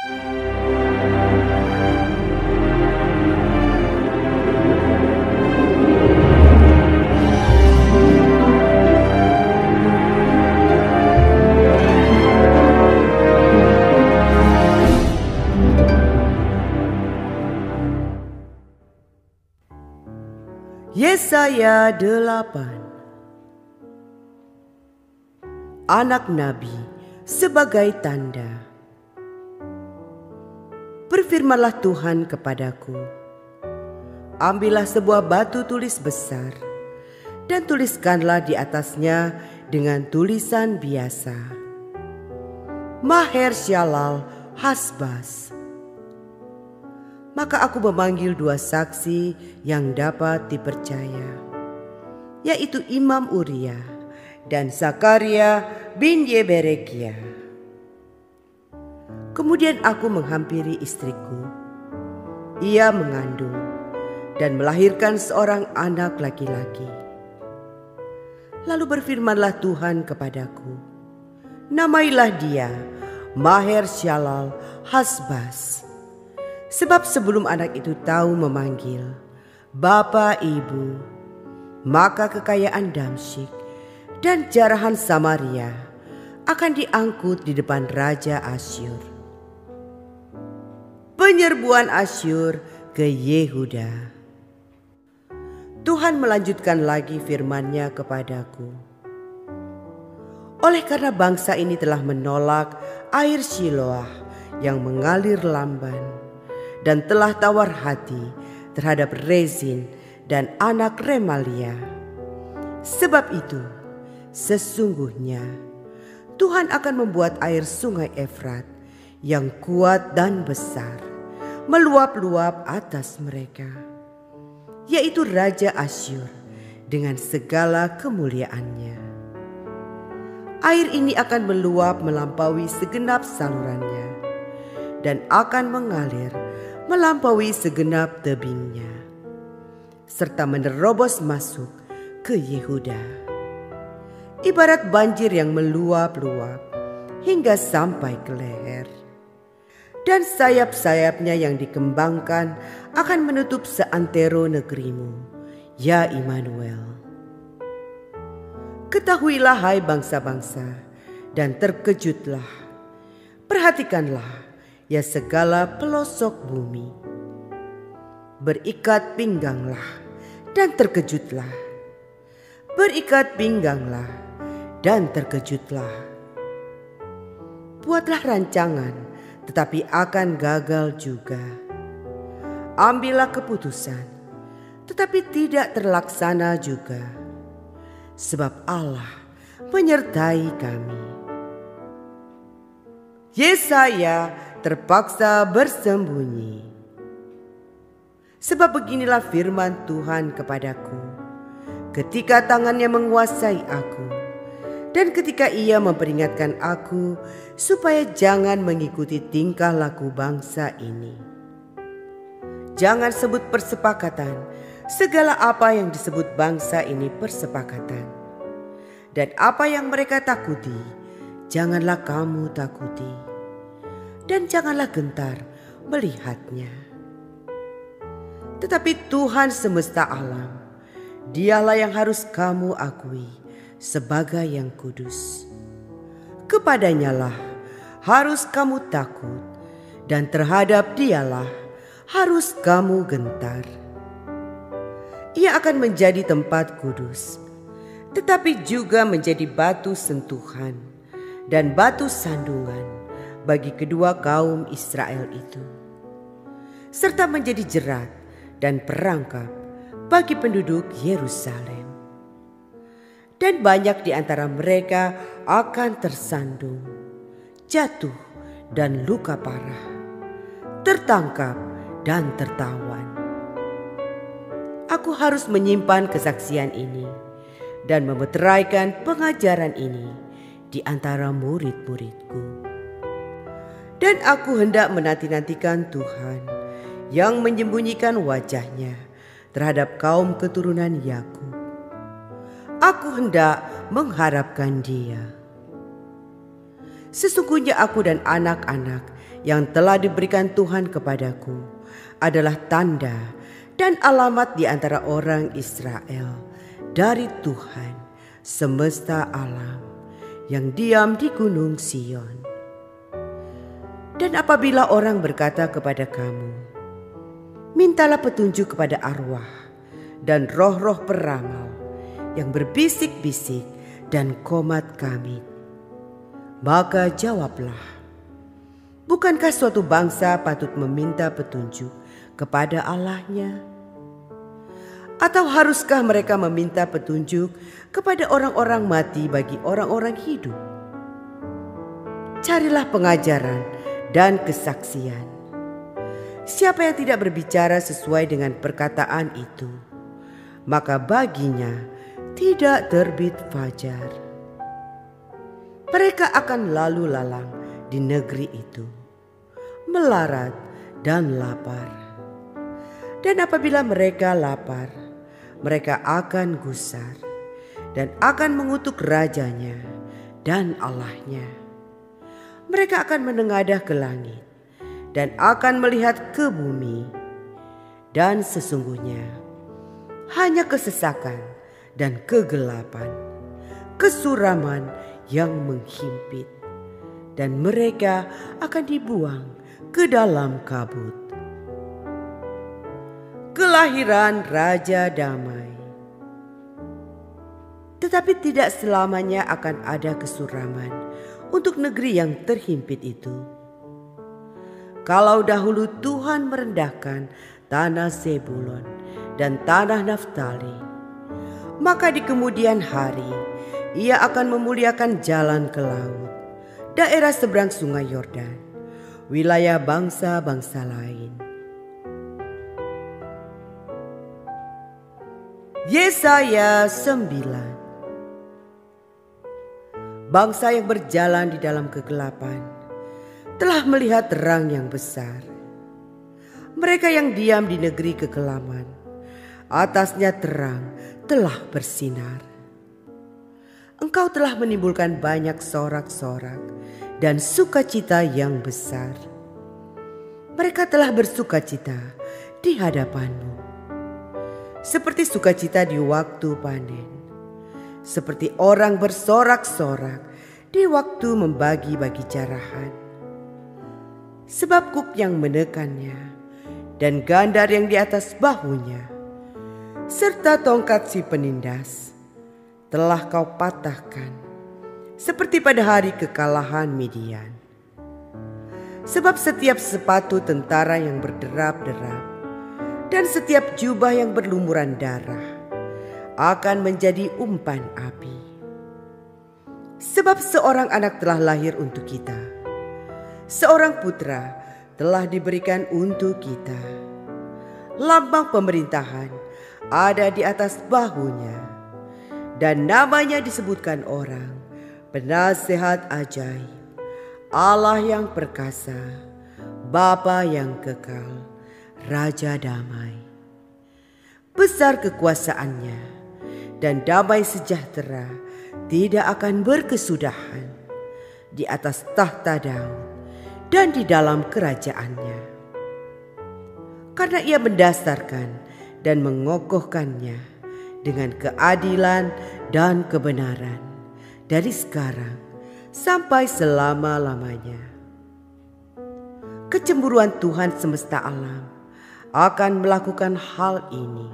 Yesaya 8. Anak Nabi sebagai tanda. Berfirmanlah Tuhan kepadaku, ambillah sebuah batu tulis besar, dan tuliskanlah di atasnya dengan tulisan biasa, Maher Shalal Hasbaz. Maka aku memanggil dua saksi yang dapat dipercaya, yaitu Imam Uria dan Zakaria bin Yeberekia. Kemudian aku menghampiri istriku. Ia mengandung dan melahirkan seorang anak laki-laki. Lalu berfirmanlah Tuhan kepadaku, namailah dia Maher Shalal Hasbaz. Sebab sebelum anak itu tahu memanggil Bapa Ibu, maka kekayaan Damsyik dan jarahan Samaria akan diangkut di depan Raja Asyur. Penyerbuan Asyur ke Yehuda. Tuhan melanjutkan lagi firman-Nya kepadaku. Oleh karena bangsa ini telah menolak air Shiloah yang mengalir lamban, dan telah tawar hati terhadap Rezin dan anak Remalia. Sebab itu, sesungguhnya Tuhan akan membuat air sungai Efrat yang kuat dan besar meluap-luap atas mereka, yaitu Raja Asyur dengan segala kemuliaannya. Air ini akan meluap melampaui segenap salurannya dan akan mengalir melampaui segenap tebingnya, serta menerobos masuk ke Yehuda. Ibarat banjir yang meluap-luap hingga sampai ke leher. Dan sayap-sayapnya yang dikembangkan akan menutup seantero negerimu, ya Immanuel. Ketahuilah hai bangsa-bangsa, dan terkejutlah. Perhatikanlah, ya segala pelosok bumi. Berikat pingganglah dan terkejutlah. Berikat pingganglah dan terkejutlah. Buatlah rancangan, tetapi akan gagal juga. Ambillah keputusan, tetapi tidak terlaksana juga. Sebab Allah menyertai kami. Yesaya terpaksa bersembunyi. Sebab beginilah firman Tuhan kepadaku, ketika tangannya menguasai aku, dan ketika ia memperingatkan aku supaya jangan mengikuti tingkah laku bangsa ini. Jangan sebut persepakatan segala apa yang disebut bangsa ini persepakatan, dan apa yang mereka takuti janganlah kamu takuti, dan janganlah gentar melihatnya. Tetapi Tuhan semesta alam, dialah yang harus kamu akui sebagai yang kudus. Kepadanyalah harus kamu takut, dan terhadap dialah harus kamu gentar. Ia akan menjadi tempat kudus, tetapi juga menjadi batu sentuhan dan batu sandungan bagi kedua kaum Israel itu, serta menjadi jerat dan perangkap bagi penduduk Yerusalem. Dan banyak di antara mereka akan tersandung, jatuh dan luka parah, tertangkap dan tertawan. Aku harus menyimpan kesaksian ini dan memeteraikan pengajaran ini di antara murid-muridku. Dan aku hendak menanti-nantikan Tuhan yang menyembunyikan wajahnya terhadap kaum keturunan Yakub. Aku hendak mengharapkan Dia. Sesungguhnya aku dan anak-anak yang telah diberikan Tuhan kepadaku adalah tanda dan alamat di antara orang Israel dari Tuhan semesta alam yang diam di gunung Sion. Dan apabila orang berkata kepada kamu, mintalah petunjuk kepada arwah dan roh-roh peramal yang berbisik-bisik dan komat kamit, maka jawablah, bukankah suatu bangsa patut meminta petunjuk kepada Allahnya? Atau haruskah mereka meminta petunjuk kepada orang-orang mati bagi orang-orang hidup? Carilah pengajaran dan kesaksian. Siapa yang tidak berbicara sesuai dengan perkataan itu, maka baginya tidak terbit fajar. Mereka akan lalu lalang di negeri itu, melarat dan lapar. Dan apabila mereka lapar, mereka akan gusar dan akan mengutuk rajanya dan Allahnya. Mereka akan menengadah ke langit dan akan melihat ke bumi, dan sesungguhnya hanya kesesakan dan kegelapan, kesuraman yang menghimpit, dan mereka akan dibuang ke dalam kabut. Kelahiran Raja Damai. Tetapi tidak selamanya akan ada kesuraman untuk negeri yang terhimpit itu. Kalau dahulu Tuhan merendahkan tanah Zebulon dan tanah Naftali, maka di kemudian hari Ia akan memuliakan jalan ke laut, daerah seberang sungai Yordan, wilayah bangsa-bangsa lain. Yesaya 9. Bangsa yang berjalan di dalam kegelapan telah melihat terang yang besar. Mereka yang diam di negeri kekelaman, atasnya terang telah bersinar. Engkau telah menimbulkan banyak sorak-sorak dan sukacita yang besar. Mereka telah bersukacita di hadapanmu, seperti sukacita di waktu panen, seperti orang bersorak-sorak di waktu membagi-bagi jarahan. Sebab kuk yang menekannya dan gandar yang di atas bahunya, serta tongkat si penindas, telah kau patahkan, seperti pada hari kekalahan Midian. Sebab setiap sepatu tentara yang berderap-derap dan setiap jubah yang berlumuran darah akan menjadi umpan api. Sebab seorang anak telah lahir untuk kita, seorang putra telah diberikan untuk kita. Lambang pemerintahan ada di atas bahunya, dan namanya disebutkan orang Penasehat Ajaib, Allah yang perkasa, Bapa yang kekal, Raja Damai. Besar kekuasaannya, dan damai sejahtera tidak akan berkesudahan di atas tahta Daud dan di dalam kerajaannya. Karena Ia mendasarkan dan mengokohkannya dengan keadilan dan kebenaran dari sekarang sampai selama-lamanya. Kecemburuan Tuhan semesta alam akan melakukan hal ini.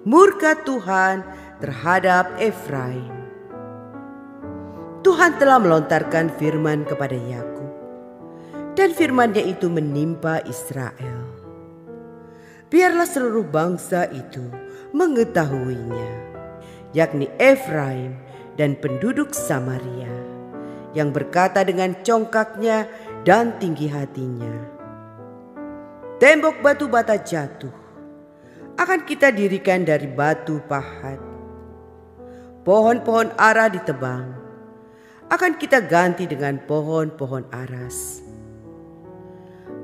Murka Tuhan terhadap Efraim. Tuhan telah melontarkan firman kepada Yakub, dan firman-Nya itu menimpa Israel. Biarlah seluruh bangsa itu mengetahuinya, yakni Efraim dan penduduk Samaria, yang berkata dengan congkaknya dan tinggi hatinya, tembok batu bata jatuh, akan kita dirikan dari batu pahat. Pohon-pohon ara ditebang, akan kita ganti dengan pohon-pohon aras.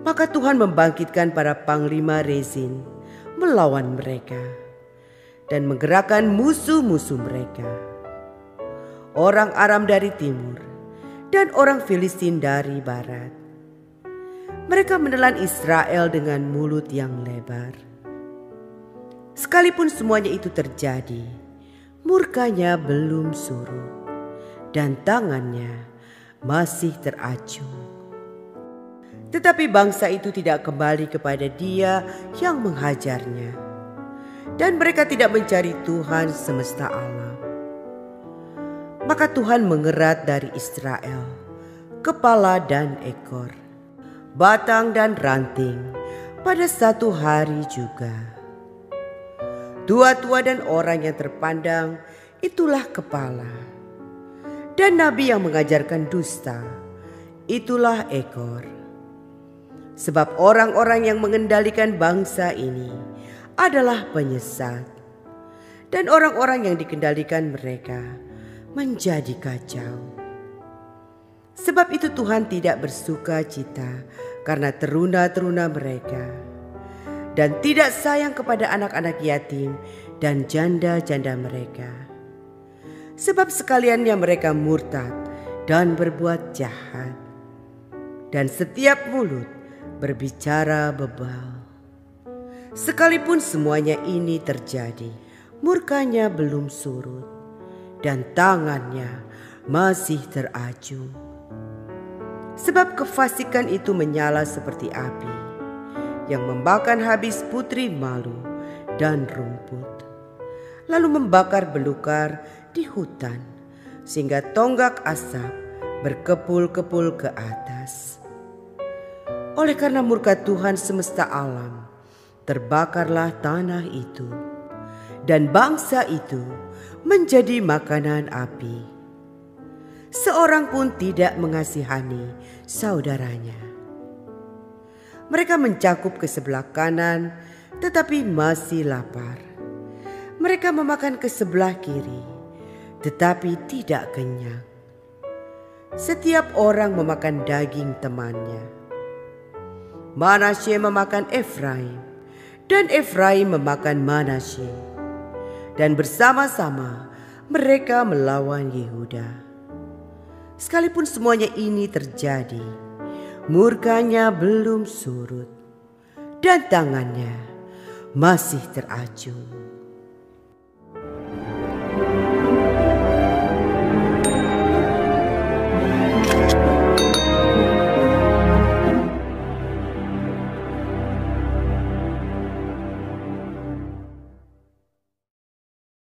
Maka Tuhan membangkitkan para panglima Rezin melawan mereka dan menggerakkan musuh-musuh mereka, orang Aram dari timur dan orang Filistin dari barat. Mereka menelan Israel dengan mulut yang lebar. Sekalipun semuanya itu terjadi, murkanya belum surut dan tangannya masih teracung. Tetapi bangsa itu tidak kembali kepada Dia yang menghajarnya, dan mereka tidak mencari Tuhan semesta alam. Maka Tuhan mengerat dari Israel kepala dan ekor, batang dan ranting pada satu hari juga. Tua-tua dan orang yang terpandang itulah kepala, dan nabi yang mengajarkan dusta itulah ekor. Sebab orang-orang yang mengendalikan bangsa ini adalah penyesat, dan orang-orang yang dikendalikan mereka menjadi kacau. Sebab itu Tuhan tidak bersuka cita karena teruna-teruna mereka, dan tidak sayang kepada anak-anak yatim dan janda-janda mereka. Sebab sekaliannya mereka murtad dan berbuat jahat, dan setiap mulut berbicara bebal. Sekalipun semuanya ini terjadi, murkanya belum surut dan tangannya masih teracung. Sebab kefasikan itu menyala seperti api yang membakar habis putri malu dan rumput, lalu membakar belukar di hutan sehingga tonggak asap berkepul-kepul ke atas. Oleh karena murka Tuhan semesta alam, terbakarlah tanah itu, dan bangsa itu menjadi makanan api. Seorang pun tidak mengasihani saudaranya. Mereka mencakup ke sebelah kanan, tetapi masih lapar. Mereka memakan ke sebelah kiri, tetapi tidak kenyang. Setiap orang memakan daging temannya. Manasye memakan Efraim, dan Efraim memakan Manasye, dan bersama-sama mereka melawan Yehuda. Sekalipun semuanya ini terjadi, murkanya belum surut dan tangannya masih teracung.